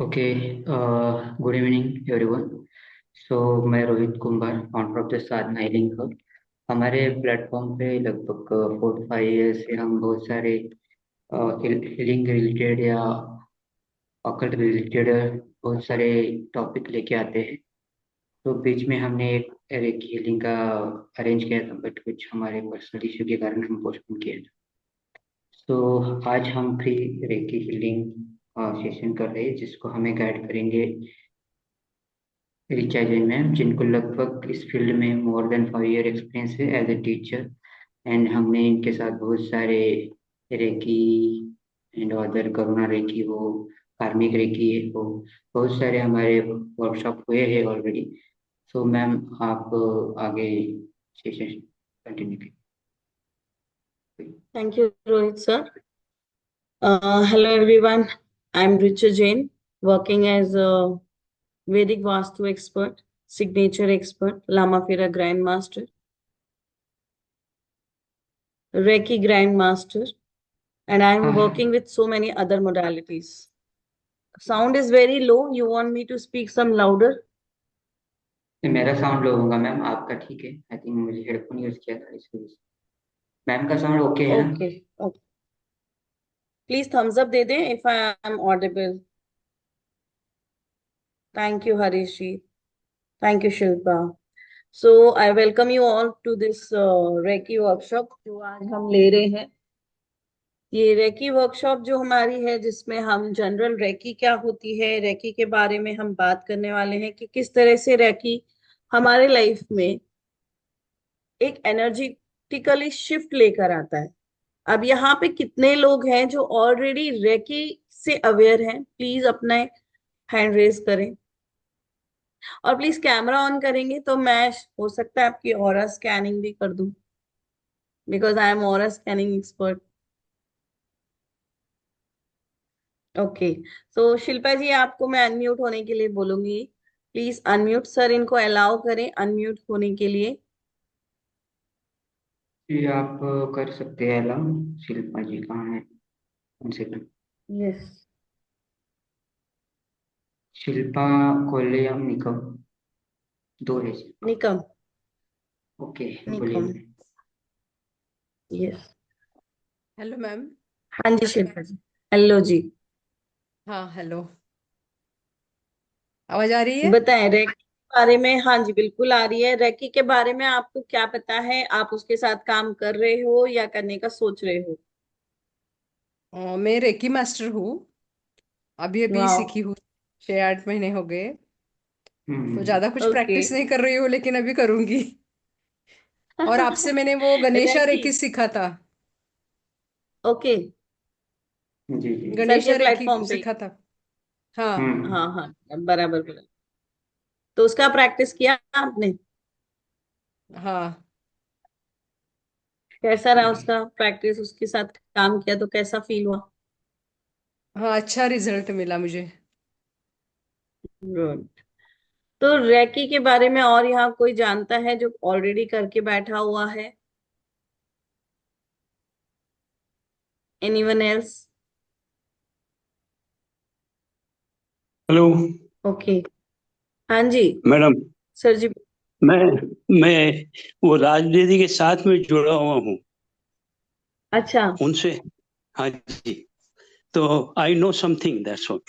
Okay. Good evening everyone. So मैं Rohit Kumar, founder of the Sadhana healing hub. हमारे platform पे लगभग 4 to 5 years से हम बहुत सारे हीलिंग रिलेटेड या ऑकल्ट रिलेटेड बहुत सारे टॉपिक लेके आते हैं। तो बीच में हमने एक रेकी हीलिंग का अरेंज किया था, बट कुछ हमारे पर्सनल इशू के कारण हम पोस्टपोन किया था। तो आज हम फ्री रेकी हीलिंग सेशन कर रहे हैं, जिसको हमें गाइड करेंगे ऋचा जैन मैम, जिनको लगभग इस फील्ड में मोर देन 5 year एक्सपीरियंस है एज ए टीचर। एंड हमने इनके साथ बहुत सारे reiki and other Karuna reiki हो, कार्मिक रेकी हो, बहुत सारे हमारे वर्कशॉप हुए हैं ऑलरेडी। सो मैम, आप आगे सेशन कंटिन्यू कीजिए। Thank you, Rohit sir. Hello everyone. I'm Richa Jain, working as a Vedic Vastu expert, signature expert, Lama Fira Grandmaster, Reiki Grandmaster, and I'm हाँ, working with so many other modalities. Sound is very low. You want me to speak some louder? मेरा sound लो होगा ma'am, आपका ठीक है। I think मुझे headphone use किया था इस वजह से। मैम का साउंड ओके है ना? Okay. Okay. Please thumbs up दे दें if I am audible. Thank you, Harishi. Thank you, Shilpa. So I welcome you all to this Reiki workshop जो आज हम ले रहे हैं। ये रेकी वर्कशॉप जो हमारी है, जिसमें हम जनरल रेकी क्या होती है, रेकी के बारे में हम बात करने वाले हैं कि किस तरह से रेकी हमारे लाइफ में एक एनर्जेटिकली शिफ्ट लेकर आता है। अब यहाँ पे कितने लोग हैं जो ऑलरेडी रेकी से अवेयर हैं? प्लीज अपना हैंड रेज करें, और प्लीज कैमरा ऑन करेंगे तो मैं हो सकता है आपकी ऑरा स्कैनिंग भी कर दूं, because I am aura scanning expert. Okay. तो शिल्पा जी, आपको मैं अनम्यूट होने के लिए बोलूंगी। प्लीज अनम्यूट सर, इनको अलाउ करें अनम्यूट होने के लिए। जी, आप कर सकते हैं अलाउ। शिल्पा जी कहाँ है? 1 second। यस। शिल्पा कोल्ले निकम, दो है शिल्पा। निकम। ओके, बोलिए Nikam. Ma'am. Yes. Hello ma'am. हाँ जी शिल्पा जी। हेलो जी। हाँ हेलो। आवाज आ रही है? बताएं रैकी के बारे में। हाँ जी, बिल्कुल आ रही है। रैकी के बारे में आपको क्या पता है? आप उसके साथ काम कर रहे हो या करने का सोच रहे हो? मैं रेकी मास्टर हूँ। अभी अभी वाह। सीखी हूँ। 6-8 महीने हो गए। तो हम्म। ज्यादा कुछ ओके। प्रैक्टिस नहीं कर रही हूँ, लेकिन अभी करूंगी। और आपसे मैंने वो गणेशा रैकी। रेकी सीखा था। ओके। जी जी। सर गणेशा के रेकी प्लेटफॉर्म पे। सीखा था। हाँ। हम्म। हाँ हाँ, बराबर बराबर। तो उसका प्रैक्टिस किया आपने? हाँ। कैसा रहा उसका प्रैक्टिस? उसके साथ काम किया तो कैसा फील हुआ? हाँ, अच्छा रिजल्ट मिला मुझे। गुड। तो रैकी के बारे में और यहाँ कोई जानता है जो ऑलरेडी करके बैठा हुआ है? Anyone else? Hello okay. हाँ जी मैडम। सर जी। मैं वो राजनीति के साथ में जुड़ा हुआ हूँ अच्छा। उनसे। हाँ जी। तो I know something that's all.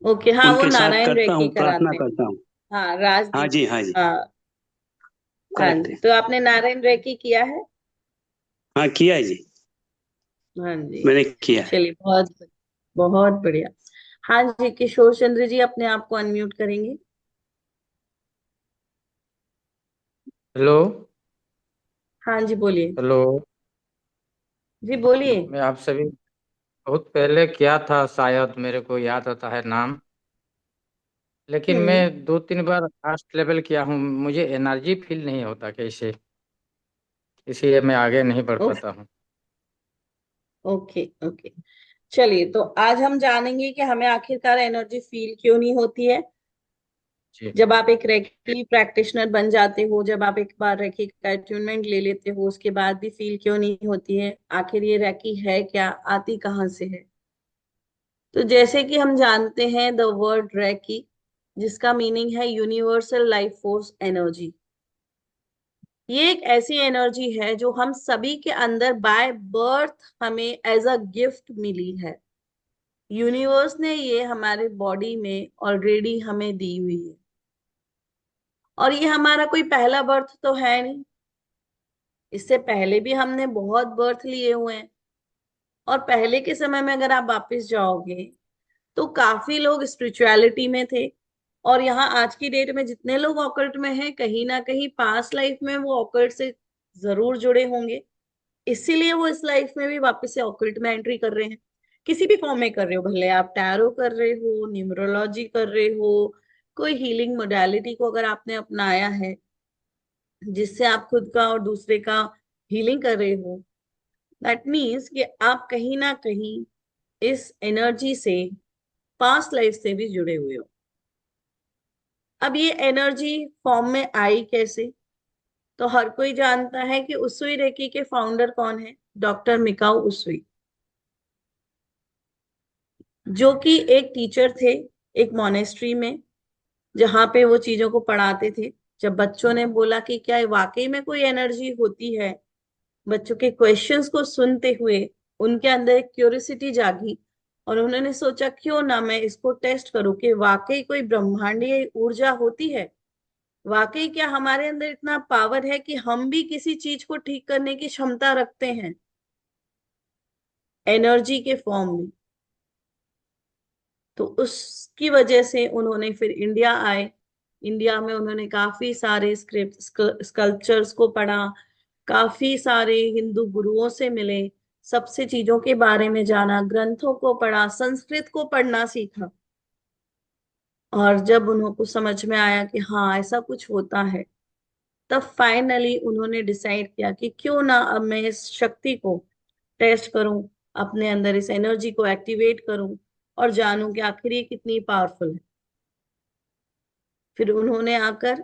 Okay, हाँ वो उनके साथ नारायण करता रेकी हूँ, प्रार्थना कराते हैं। करता हूँ। हाँ हाँ राजदीप। जी, हाँ जी। हाँ। हाँ करेक्ट जी, है। तो आपने नारायण रेकी किया है? हाँ, किया है जी। हाँ जी। मैंने किया है। चलिए, बहुत बहुत बढ़िया। हाँ जी, किशोर चंद्र जी अपने आप को अनम्यूट करेंगे? हेलो। हाँ जी बोलिए। हेलो। जी बोलिए। मैं आप सभी बहुत पहले किया था, शायद मेरे को याद आता है नाम। लेकिन हम्म। मैं 2-3 बार लास्ट लेवल किया हूँ, मुझे एनर्जी फील नहीं होता कैसे, इसलिए मैं आगे नहीं बढ़ पाता हूँ। Okay okay. चलिए, तो आज हम जानेंगे कि हमें आखिरकार एनर्जी फील क्यों नहीं होती है। जी। जब आप एक रेकी प्रैक्टिशनर बन जाते हो, जब आप एक बार रेकी का अटूनमेंट ले लेते हो, उसके बाद भी फील क्यों नहीं होती है? आखिर ये रेकी है क्या? आती कहाँ से है? तो जैसे कि हम जानते हैं द वर्ड रेकी, जिसका मीनिंग है यूनिवर्सल लाइफ फोर्स एनर्जी। ये एक ऐसी एनर्जी है जो हम सभी के अंदर बाय बर्थ हमें एज अ गिफ्ट मिली है। यूनिवर्स ने ये हमारे बॉडी में ऑलरेडी हमें दी हुई है। और ये हमारा कोई पहला बर्थ तो है नहीं, इससे पहले भी हमने बहुत बर्थ लिए हुए हैं। और पहले के समय में अगर आप वापस जाओगे तो काफी लोग स्पिरिचुअलिटी में थे। और यहाँ आज की डेट में जितने लोग ऑकल्ट में हैं, कहीं ना कहीं पास्ट लाइफ में वो ऑकल्ट से जरूर जुड़े होंगे। इसीलिए वो इस लाइफ में भी वापस से ऑकल्ट में एंट्री कर रहे हैं। किसी भी फॉर्म में कर रहे हो, भले आप टैरो कर रहे हो, न्यूमरोलॉजी कर रहे हो, कोई हीलिंग मोडालिटी को अगर आपने अपनाया है जिससे आप खुद का और दूसरे का हीलिंग कर रहे हो, दैट मीन्स कि आप कहीं ना कहीं इस एनर्जी से, पास्ट लाइफ से भी जुड़े हुए हो। अब ये एनर्जी फॉर्म में आई कैसे? तो हर कोई जानता है कि उसुई रेकी के फाउंडर कौन है? डॉक्टर मिकाओ उसुई, जो कि एक टीचर थे एक मोनेस्ट्री में, जहां पे वो चीजों को पढ़ाते थे। जब बच्चों ने बोला कि क्या वाकई में कोई एनर्जी होती है, बच्चों के क्वेश्चंस को सुनते हुए उनके अंदर एक क्यूरियोसिटी जागी और उन्होंने सोचा क्यों ना मैं इसको टेस्ट करूं कि वाकई कोई ब्रह्मांडीय ऊर्जा होती है। वाकई क्या हमारे अंदर इतना पावर है कि हम भी किसी चीज को ठीक करने की क्षमता रखते हैं एनर्जी के फॉर्म में। तो उसकी वजह से उन्होंने फिर इंडिया आए। इंडिया में उन्होंने काफी सारे स्क्रिप्ट स्कल्पचर्स को पढ़ा, काफी सारे हिंदू गुरुओं से मिले, सबसे चीजों के बारे में जाना, ग्रंथों को पढ़ा, संस्कृत को पढ़ना सीखा। और जब उनको समझ में आया कि हाँ ऐसा कुछ होता है, तब फाइनली उन्होंने डिसाइड किया कि क्यों ना अब मैं इस शक्ति को टेस्ट करूं, अपने अंदर इस एनर्जी को एक्टिवेट करूं और जानूं कि आखिर ये कितनी पावरफुल है। फिर उन्होंने आकर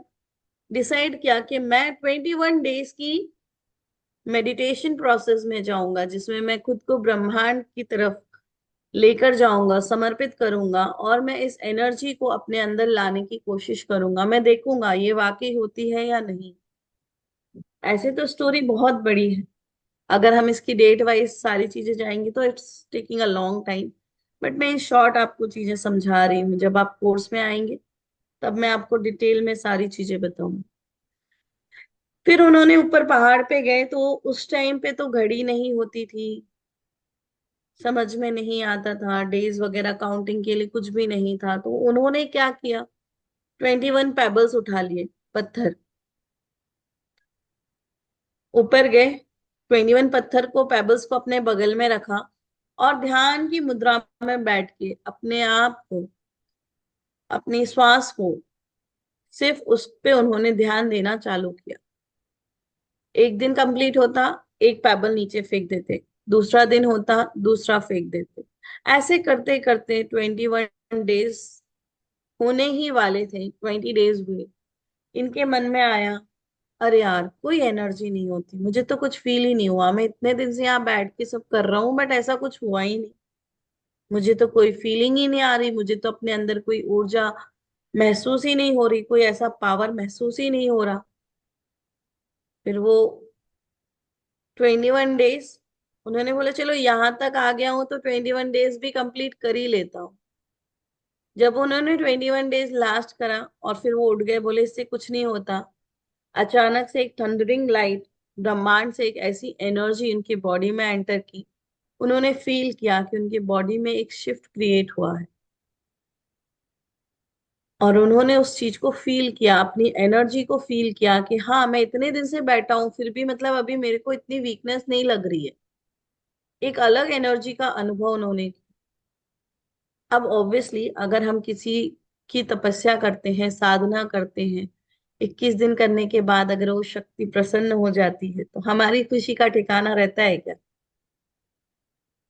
डिसाइड किया कि मैं 21 डेज की मेडिटेशन प्रोसेस में जाऊंगा, जिसमें मैं खुद को ब्रह्मांड की तरफ लेकर जाऊंगा, समर्पित करूंगा और मैं इस एनर्जी को अपने अंदर लाने की कोशिश करूंगा। मैं देखूंगा ये वाकई होती है या नहीं। ऐसे तो स्टोरी बहुत बड़ी है, अगर हम इसकी डेट वाइज सारी चीजें जाएंगे तो it's taking a long time. But मैं इन शॉर्ट आपको चीजें समझा रही हूँ, जब आप कोर्स में आएंगे तब मैं आपको डिटेल में सारी चीजें बताऊंगी। फिर उन्होंने ऊपर पहाड़ पे गए तो उस टाइम पे तो घड़ी नहीं होती थी, समझ में नहीं आता था, डेज वगैरह काउंटिंग के लिए कुछ भी नहीं था। तो उन्होंने क्या किया, 21 पेबल्स उठा लिए, पत्थर। ऊपर गए, 21 पत्थर को, पेबल्स को अपने बगल में रखा और ध्यान की मुद्रा में बैठ के अपने आप को, अपनी श्वास को, सिर्फ उस पे उन्होंने ध्यान देना चालू किया। एक दिन कंप्लीट होता, एक पेबल नीचे फेंक देते, दूसरा दिन होता, दूसरा फेंक देते। ऐसे करते करते 21 डेज होने ही वाले थे, 20 डेज हुए। इनके मन में आया, अरे यार कोई एनर्जी नहीं होती, मुझे तो कुछ फील ही नहीं हुआ, मैं इतने दिन से यहाँ बैठ के सब कर रहा हूँ बट ऐसा कुछ हुआ ही नहीं, मुझे तो कोई फीलिंग ही नहीं आ रही, मुझे तो अपने अंदर कोई ऊर्जा महसूस ही नहीं हो रही, कोई ऐसा पावर महसूस ही नहीं हो रहा। फिर वो 21 डेज, उन्होंने बोला चलो यहाँ तक आ गया हूँ तो 21 डेज भी कंप्लीट कर ही लेता हूँ। जब उन्होंने 21 डेज लास्ट करा और फिर वो उठ गए, बोले इससे कुछ नहीं होता, अचानक से एक थंडरिंग लाइट, ब्रह्मांड से एक ऐसी एनर्जी उनकी बॉडी में एंटर की। उन्होंने फील किया कि उनकी बॉडी में एक शिफ्ट क्रिएट हुआ है और उन्होंने उस चीज को फील किया, अपनी एनर्जी को फील किया कि हाँ मैं इतने दिन से बैठा हूँ फिर भी मतलब अभी मेरे को इतनी वीकनेस नहीं लग रही है। एक अलग एनर्जी का अनुभव उन्होंने किया। अब ऑब्वियसली अगर हम किसी की तपस्या करते हैं, साधना करते हैं, 21 दिन करने के बाद अगर वो शक्ति प्रसन्न हो जाती है तो हमारी खुशी का ठिकाना रहता है क्या?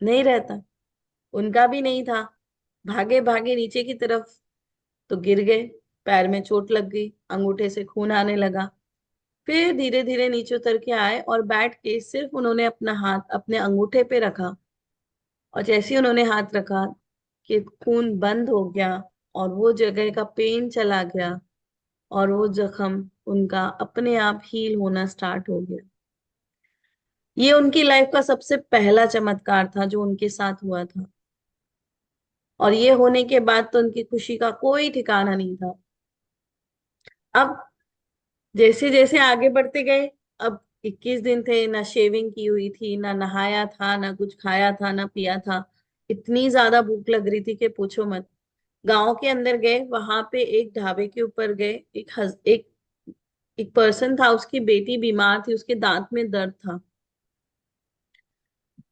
नहीं रहता। उनका भी नहीं था। भागे भागे नीचे की तरफ तो गिर गए, पैर में चोट लग गई, अंगूठे से खून आने लगा। फिर धीरे धीरे नीचे उतर के आए और बैठ के सिर्फ उन्होंने अपना हाथ अपने अंगूठे पे रखा और जैसे ही उन्होंने हाथ रखा, कि खून बंद हो गया और वो जगह का पेन चला गया और वो जख्म उनका अपने आप हील होना स्टार्ट हो गया। ये उनकी लाइफ का सबसे पहला चमत्कार था जो उनके साथ हुआ था। और ये होने के बाद तो उनकी खुशी का कोई ठिकाना नहीं था। अब जैसे जैसे आगे बढ़ते गए, अब 21 दिन थे, ना शेविंग की हुई थी, ना नहाया था, ना कुछ खाया था, ना पिया था। इतनी ज्यादा भूख लग रही थी कि पूछो मत। गांव के अंदर गए, वहां पे एक ढाबे के ऊपर गए, एक पर्सन था, उसकी बेटी बीमार थी, उसके दांत में दर्द था।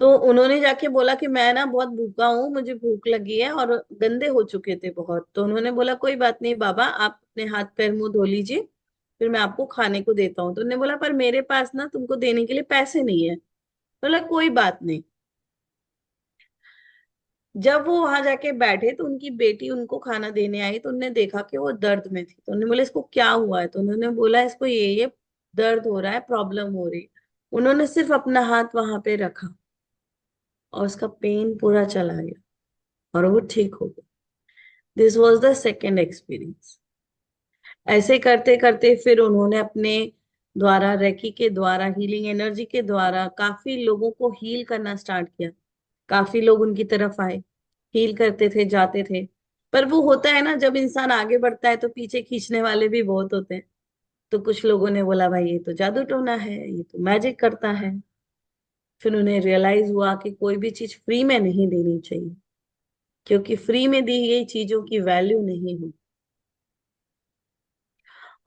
तो उन्होंने जाके बोला कि मैं ना बहुत भूखा हूँ, मुझे भूख लगी है, और गंदे हो चुके थे बहुत। तो उन्होंने बोला कोई बात नहीं बाबा, आप अपने हाथ पैर मुंह धो लीजिए, फिर मैं आपको खाने को देता हूँ। तो उन्होंने बोला पर मेरे पास ना तुमको देने के लिए पैसे नहीं है। बोला कोई बात नहीं। जब वो वहां जाके बैठे तो उनकी बेटी उनको खाना देने आई, तो उन्होंने देखा कि वो दर्द में थी। तो उन्होंने बोला इसको क्या हुआ है? तो उन्होंने बोला इसको ये दर्द हो रहा है, प्रॉब्लम हो रही है। उन्होंने सिर्फ अपना हाथ वहां पे रखा और उसका पेन पूरा चला गया और वो ठीक हो गया। This was the second experience. ऐसे करते करते फिर उन्होंने अपने द्वारा, रेकी के द्वारा, हीलिंग एनर्जी के द्वारा काफी लोगों को हील करना स्टार्ट किया। काफी लोग उनकी तरफ आए, हील करते थे, जाते थे। पर वो होता है ना, जब इंसान आगे बढ़ता है तो पीछे खींचने वाले भी बहुत होते हैं। तो कुछ लोगों ने बोला भाई ये तो जादू टोना है, ये तो मैजिक करता है। फिर उन्हें रियलाइज हुआ कि कोई भी चीज फ्री में नहीं देनी चाहिए, क्योंकि फ्री में दी गई चीजों की वैल्यू नहीं होती।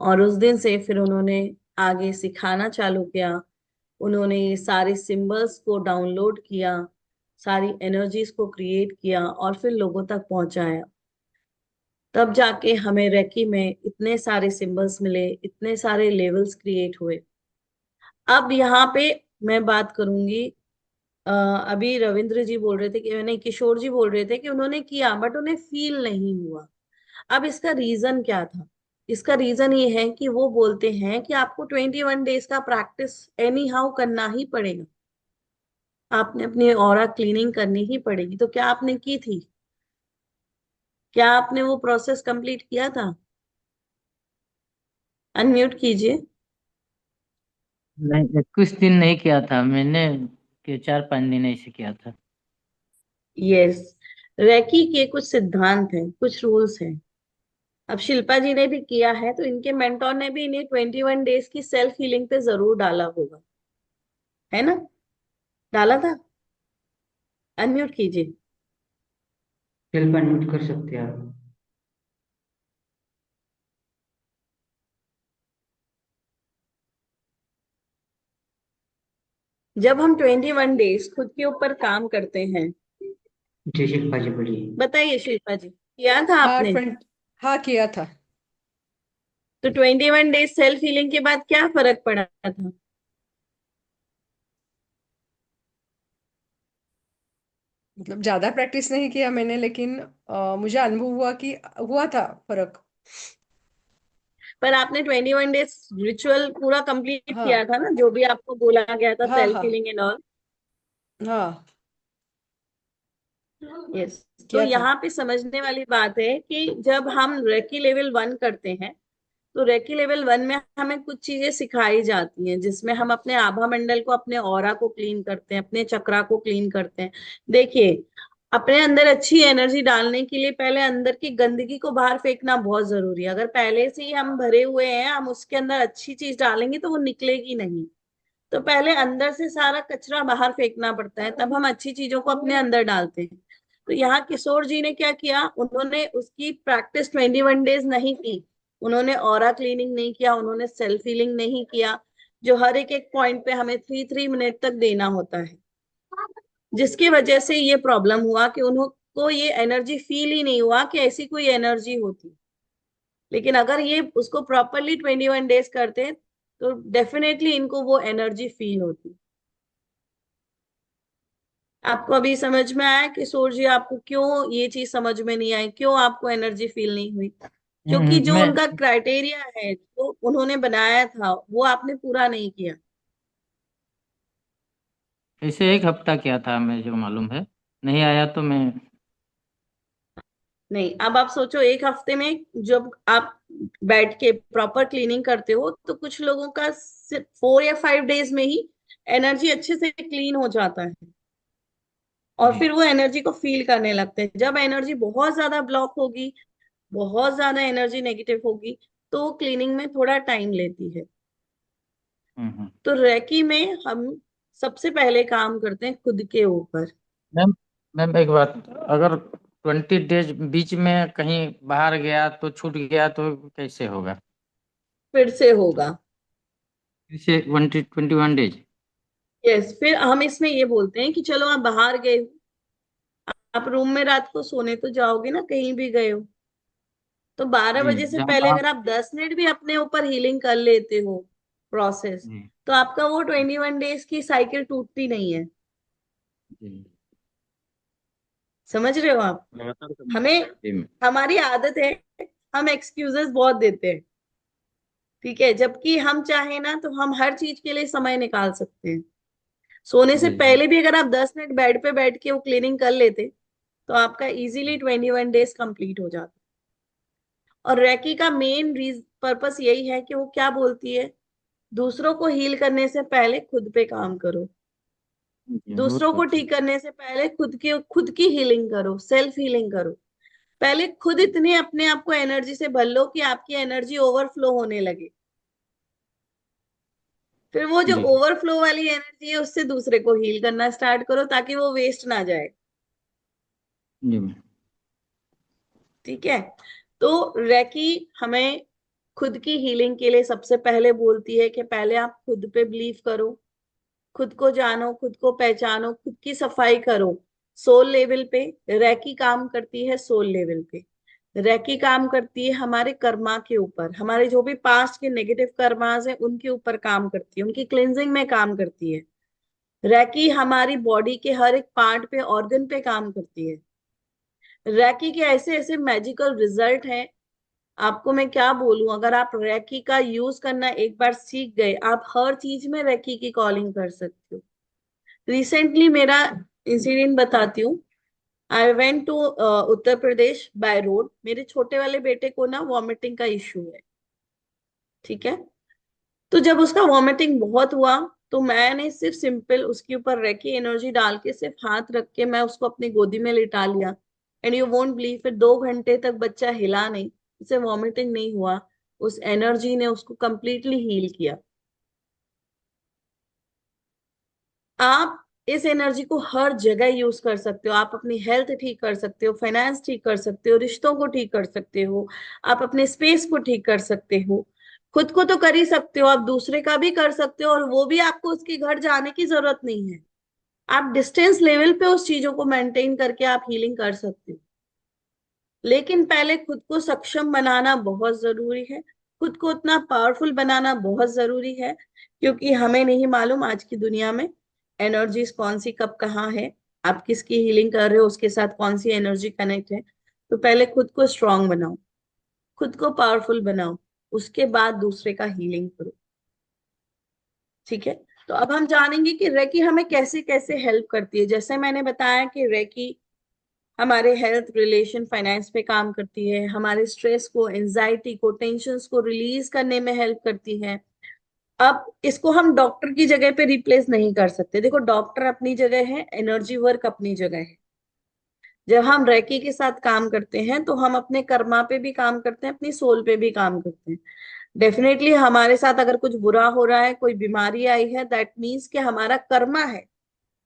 और उस दिन से फिर उन्होंने आगे सिखाना चालू किया। उन्होंने ये सारे सिंबल्स को डाउनलोड किया, सारी एनर्जीज को क्रिएट किया और फिर लोगों तक पहुंचाया। तब जाके हमें रेकी में इतने सारे सिंबल्स मिले, इतने सारे लेवल्स क्रिएट हुए। अब यहाँ पे मैं बात करूंगी। अभी रविंद्र जी बोल रहे थे कि, नहीं, किशोर जी बोल रहे थे कि उन्होंने किया बट उन्हें फील नहीं हुआ। अब इसका रीजन क्या था? इसका रीजन ये है कि वो बोलते हैं कि आपको 21 डेज का प्रैक्टिस एनी हाउ करना ही पड़ेगा। आपने अपनी ऑरा क्लीनिंग करनी ही पड़ेगी। तो क्या आपने की थी? क्या आपने वो प्रोसेस कंप्लीट किया था? अनम्यूट कीजिए। नहीं, 21 दिन नहीं किया था मैंने, के 4-5 दिन ऐसे किया था। यस। रेकी के कुछ सिद्धांत हैं, कुछ रूल्स हैं। अब शिल्पा जी ने भी किया है, तो इनके मेंटोर ने भी इन्हें 21 डेज की सेल्फ हीलिंग पे जरूर डाला होगा, है ना? डाला था। अनम्यूट कीजिए। सेल्फ अनम्यूट कर सकते हैं आप। जब हम 21 डेज खुद के ऊपर काम करते हैं, जी शिल्पा जी बोलिए। बताइए शिल्पा जी, किया था हाँ आपने? हाँ किया था। तो 21 डेज सेल्फ हीलिंग के बाद क्या फर्क पड़ा था? मतलब ज्यादा प्रैक्टिस नहीं किया मैंने, लेकिन मुझे अनुभव हुआ कि हुआ था फर्क। पर आपने 21 डेज रिचुअल पूरा कंप्लीट हाँ किया था ना, जो भी आपको बोला गया था, हाँ सेल्फ हाँ हीलिंग एंड ऑल। हाँ यस। तो किया था। यहाँ पे समझने वाली बात है कि जब हम रेकी लेवल 1 करते हैं, तो रेकी लेवल 1 में हमें कुछ चीजें सिखाई जाती हैं, जिसमें हम अपने आभा मंडल को, अपने ऑरा को क्लीन करते हैं, अपने चक्रा को क्लीन करते हैं। देखिए, अपने अंदर अच्छी एनर्जी डालने के लिए पहले अंदर की गंदगी को बाहर फेंकना बहुत जरूरी है। अगर पहले से ही हम भरे हुए हैं, हम उसके अंदर अच्छी चीज डालेंगे तो वो निकलेगी नहीं। तो पहले अंदर से सारा कचरा बाहर फेंकना पड़ता है, तब हम अच्छी चीजों को अपने अंदर डालते हैं। तो यहाँ किशोर जी ने क्या किया, उन्होंने उसकी प्रैक्टिस 21 डेज नहीं की। उन्होंने ऑरा क्लीनिंग नहीं किया, उन्होंने सेल्फ हीलिंग नहीं किया, जो हर एक एक पॉइंट पे हमें 3-3 मिनट तक देना होता है। जिसकी वजह से ये प्रॉब्लम हुआ कि उनको ये एनर्जी फील ही नहीं हुआ कि ऐसी कोई एनर्जी होती। लेकिन अगर ये उसको प्रॉपरली 21 डेज करते तो डेफिनेटली इनको वो एनर्जी फील होती। आपको अभी समझ में आया कि किशोर जी, आपको क्यों ये चीज समझ में नहीं आई, क्यों आपको एनर्जी फील नहीं हुई? क्योंकि जो मैं उनका क्राइटेरिया है, जो उन्होंने बनाया था, वो आपने पूरा नहीं किया। ऐसे 1 हफ्ता किया था, मैं जो मालूम है, नहीं आया तो मैं नहीं, अब आप सोचो एक हफ्ते में जब आप बैठ के प्रॉपर क्लीनिंग करते हो तो कुछ लोगों का सिर्फ 4 या 5 डेज में ही एनर्जी अच्छे से क्लीन हो जाता है और जी। फिर वो एनर्जी को फील करने लगते हैं। जब एनर्जी बहुत ज्यादा ब्लॉक होगी, बहुत ज्यादा एनर्जी नेगेटिव होगी, तो क्लीनिंग में थोड़ा टाइम लेती है। हम्म। तो रेकी में हम सबसे पहले काम करते हैं खुद के ऊपर। मैम मैम एक बात, अगर 20 डेज बीच में कहीं बाहर गया तो छूट गया तो कैसे होगा? फिर से होगा। फिर से 21 डेज? यस, फिर हम इसमें ये बोलते हैं कि चलो आप बाहर गए हो, आप रूम में रात को सोने तो जाओगे ना, कहीं भी गए हो, तो 12 बजे जी, से जहाँ पहले तहाँ। अगर आप 10 मिनट भी अपने ऊपर हीलिंग कर लेते हो, प्रोसेस, जी। तो आपका वो 21 डेज की साइकिल टूटती नहीं है। जी। समझ रहे हो आप? लगातार हमें, जी मैम। हमारी आदत है, हम एक्सक्यूजेस बहुत देते हैं, ठीक है, जबकि हम चाहे ना तो हम हर चीज के लिए समय निकाल सकते हैं। सोने से जी। जी। पहले भी अगर आप 10 मिनट बेड पे बैठ के वो क्लीनिंग कर लेते तो आपका इजीली 21 डेज कंप्लीट हो जाता। और रैकी का मेन पर्पस यही है कि वो क्या बोलती है, दूसरों को हील करने से पहले खुद पे काम करो, जी, वो दूसरों तो को अच्छी। ठीक करने से पहले खुद की हीलिंग करो, सेल्फ हीलिंग करो। पहले खुद इतने अपने आप को एनर्जी से भर लो कि आपकी एनर्जी ओवरफ्लो होने लगे, फिर वो जो जी। ओवरफ्लो वाली एनर्जी है उससे दूसरे को हील करना स्टार्ट करो ताकि वो वेस्ट ना जाए। जी मैम। ठीक है? तो रैकी हमें खुद की हीलिंग के लिए सबसे पहले बोलती है कि पहले आप खुद पे बिलीव करो, खुद को जानो, खुद को पहचानो, खुद की सफाई करो। सोल लेवल पे रैकी काम करती है, सोल लेवल पे रैकी काम करती है हमारे कर्मा के ऊपर, हमारे जो भी पास्ट के नेगेटिव कर्मास हैं उनके ऊपर काम करती है, उनकी क्लेंजिंग में काम करती है। रैकी हमारी बॉडी के हर एक पार्ट पे, ऑर्गन पे काम करती है। रैकी के ऐसे ऐसे मैजिकल रिजल्ट हैं, आपको मैं क्या बोलूं, अगर आप रैकी का यूज करना एक बार सीख गए, आप हर चीज में रैकी की कॉलिंग कर सकते हो। रिसेंटली मेरा इंसिडेंट बताती हूँ। I went to Uttar Pradesh by road. मेरे छोटे वाले बेटे को ना वॉमिटिंग का इश्यू है, ठीक है? तो जब उसका वॉमिटिंग बहुत हुआ तो मैंने सिर्फ सिंपल उसके ऊपर रेकी एनर्जी डाल के, सिर्फ हाथ रख के मैं उसको अपनी गोदी में लिटा लिया। एंड यू वोंट बिलीव, फिर 2 घंटे तक बच्चा हिला नहीं, उसे वॉमिटिंग नहीं हुआ। उस एनर्जी ने उसको कंप्लीटली हील किया। आप इस एनर्जी को हर जगह यूज कर सकते हो। आप अपनी हेल्थ ठीक कर सकते हो, फाइनेंस ठीक कर सकते हो, रिश्तों को ठीक कर सकते हो, आप अपने स्पेस को ठीक कर सकते हो। खुद को तो कर ही सकते हो, आप दूसरे का भी कर सकते हो, और वो भी आपको उसके घर जाने की जरूरत नहीं है। आप डिस्टेंस लेवल पे उस चीजों को मेंटेन करके आप हीलिंग कर सकते हो। लेकिन पहले खुद को सक्षम बनाना बहुत जरूरी है, खुद को उतना पावरफुल बनाना बहुत जरूरी है, क्योंकि हमें नहीं मालूम आज की दुनिया में एनर्जीज कौन सी कब कहाँ है। आप किसकी हीलिंग कर रहे हो, उसके साथ कौन सी एनर्जी कनेक्ट है। तो पहले खुद को स्ट्रांग बनाओ, खुद को पावरफुल बनाओ, उसके बाद दूसरे का हीलिंग करो। ठीक है? तो अब हम जानेंगे कि रेकी हमें कैसे कैसे हेल्प करती है। जैसे मैंने बताया कि रेकी हमारे हेल्थ, रिलेशन, फाइनेंस पे काम करती है, हमारे स्ट्रेस को, एंजाइटी को, टेंशन्स को रिलीज करने में हेल्प करती है। अब इसको हम डॉक्टर की जगह पे रिप्लेस नहीं कर सकते। देखो, डॉक्टर अपनी जगह है, एनर्जी वर्क अपनी जगह है। जब हम रेकी के साथ काम करते हैं तो हम अपने कर्मा पे भी काम करते हैं, अपनी सोल पे भी काम करते हैं। डेफिनेटली हमारे साथ अगर कुछ बुरा हो रहा है, कोई बीमारी आई है, दैट मीन्स कि हमारा कर्मा है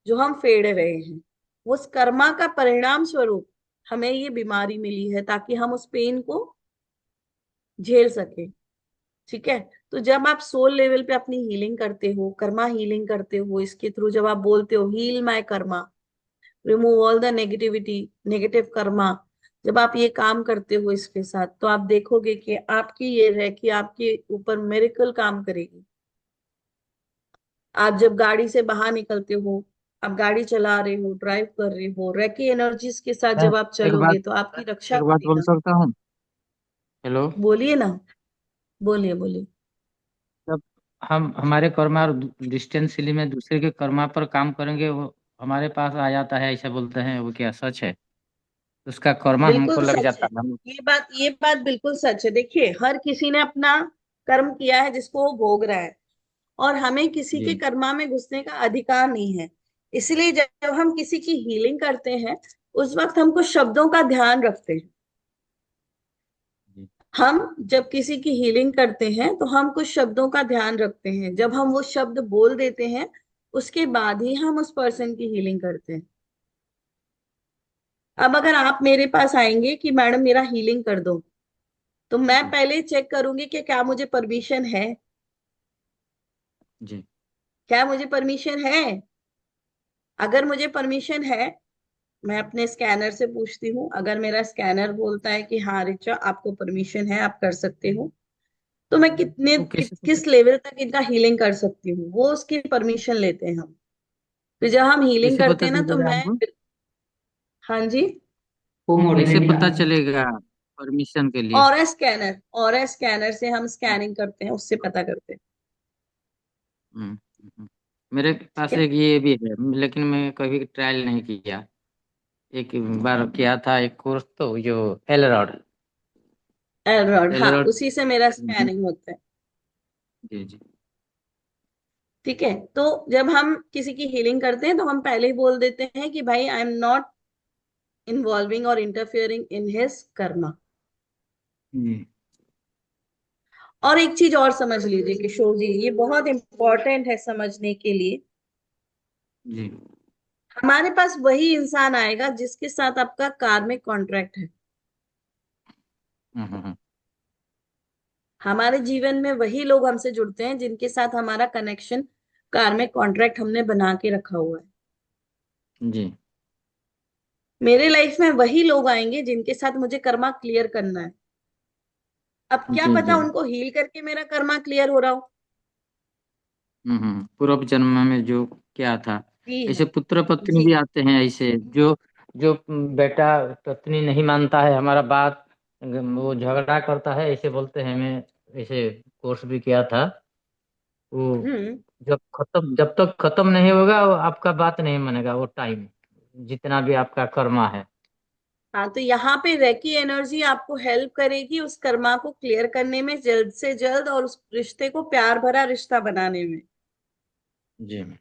जो हम फेड़ रहे हैं। उस कर्मा का परिणाम स्वरूप हमें ये बीमारी मिली है ताकि हम उस पेन को झेल सके। ठीक है? तो जब आप सोल लेवल पे अपनी हीलिंग करते हो, कर्मा हीलिंग करते हो, इसके थ्रू जब आप बोलते हो heal my karma, remove all the negativity, negative karma, जब आप ये काम करते हो इसके साथ, तो आप देखोगे कि आपकी ये है कि आपके ऊपर मिरेकल काम करेगी। आप जब गाड़ी से बाहर निकलते हो, आप गाड़ी चला रहे हो, ड्राइव कर रहे हो, रेकी एनर्जीज के साथ मैं जब आप एक बात चलोगे तो आपकी रक्षा एक बात बोल करेगा। सकता हूँ? हेलो। बोलिए ना, बोलिए बोलिए। जब हम हमारे कर्मा और डिस्टेंसली में दूसरे के कर्मा पर काम करेंगे, वो हमारे पास आ जाता है, ऐसा बोलते हैं, वो क्या सच है? उसका कर्मा हमको बिल्कुल लग सच जाता है। है हम। ये बात बिल्कुल सच है। देखिए, हर किसी ने अपना कर्म किया है जिसको वो भोग रहा है, और हमें किसी के जी कर्मा में घुसने का अधिकार नहीं है। इसलिए जब हम किसी की हीलिंग करते हैं, उस वक्त हम कुछ शब्दों का ध्यान रखते हैं। जी हम जब किसी की हीलिंग करते हैं तो हम कुछ शब्दों का ध्यान रखते हैं। जब हम वो शब्द बोल देते हैं, उसके बाद ही हम उस पर्सन की हीलिंग करते हैं। अब अगर आप मेरे पास आएंगे कि मैडम मेरा हीलिंग कर दो, तो मैं जी पहले चेक करूंगी कि क्या मुझे परमिशन है। जी क्या मुझे परमिशन है? अगर मुझे परमिशन है, मैं अपने स्कैनर से पूछती हूँ। अगर मेरा स्कैनर बोलता है कि हाँ रिचा, आपको परमिशन है, आप कर सकते हो, तो मैं वो कैसे किस लेवल तक इनका हीलिंग कर सकती हूँ, वो उसकी परमिशन लेते हैं हम। तो जब हम हीलिंग कैसे करते पता हैं ना, तो चलेगा मैं, हमको? हाँ जी, वो मोड में कैसे भी पता आना है। चलेगा परमिशन के लिए? और स्कैनर से हम स्कैनिंग करते हैं, उससे पता करते हैं। हम्म, हम्म। मेरे ठीक पास है। एक ये भी है, लेकिन मैं कभी ट्रायल नहीं किया। एक बार किया था एक कोर्स, तो जो एलरॉड एलरॉड, हाँ, एलरॉड। उसी से मेरा स्कैनिंग होता है। जी जी ठीक है। तो जब हम किसी की हीलिंग करते हैं, तो हम पहले ही बोल देते हैं कि भाई आई एम नॉट इन्वॉल्विंग और इंटरफियरिंग इन हिज कर्मा। जी और एक चीज और समझ लीजिए किशोर जी, ये बहुत इंपॉर्टेंट है समझने के लिए। जी हमारे पास वही इंसान आएगा जिसके साथ आपका कार्मिक कॉन्ट्रैक्ट है। हम्म। हमारे जीवन में वही लोग हमसे जुड़ते हैं जिनके साथ हमारा कनेक्शन, कार्मिक कॉन्ट्रैक्ट हमने बना के रखा हुआ है। जी मेरे लाइफ में वही लोग आएंगे जिनके साथ मुझे कर्मा क्लियर करना है। अब क्या जी पता जी उनको हील करके मेरा कर्मा क्लियर हो रहा हो। पूर्व जन्म में जो क्या था। जी ऐसे हाँ। पुत्र पत्नी जी। भी आते हैं, ऐसे जो जो बेटा पत्नी नहीं मानता है हमारा बात, वो झगड़ा करता है, ऐसे बोलते हैं। मैं ऐसे कोर्स भी किया था। वो हम्म। जब तक खत्म नहीं होगा, वो आपका बात नहीं मानेगा वो टाइम, जितना भी आपका कर्मा है। हाँ, तो यहाँ पे रेकी एनर्जी आपको हेल्प करेगी उस कर्मा को क्लियर करने में, जल्द से जल्द, और उस रिश्ते को प्यार भरा रिश्ता बनाने में। जी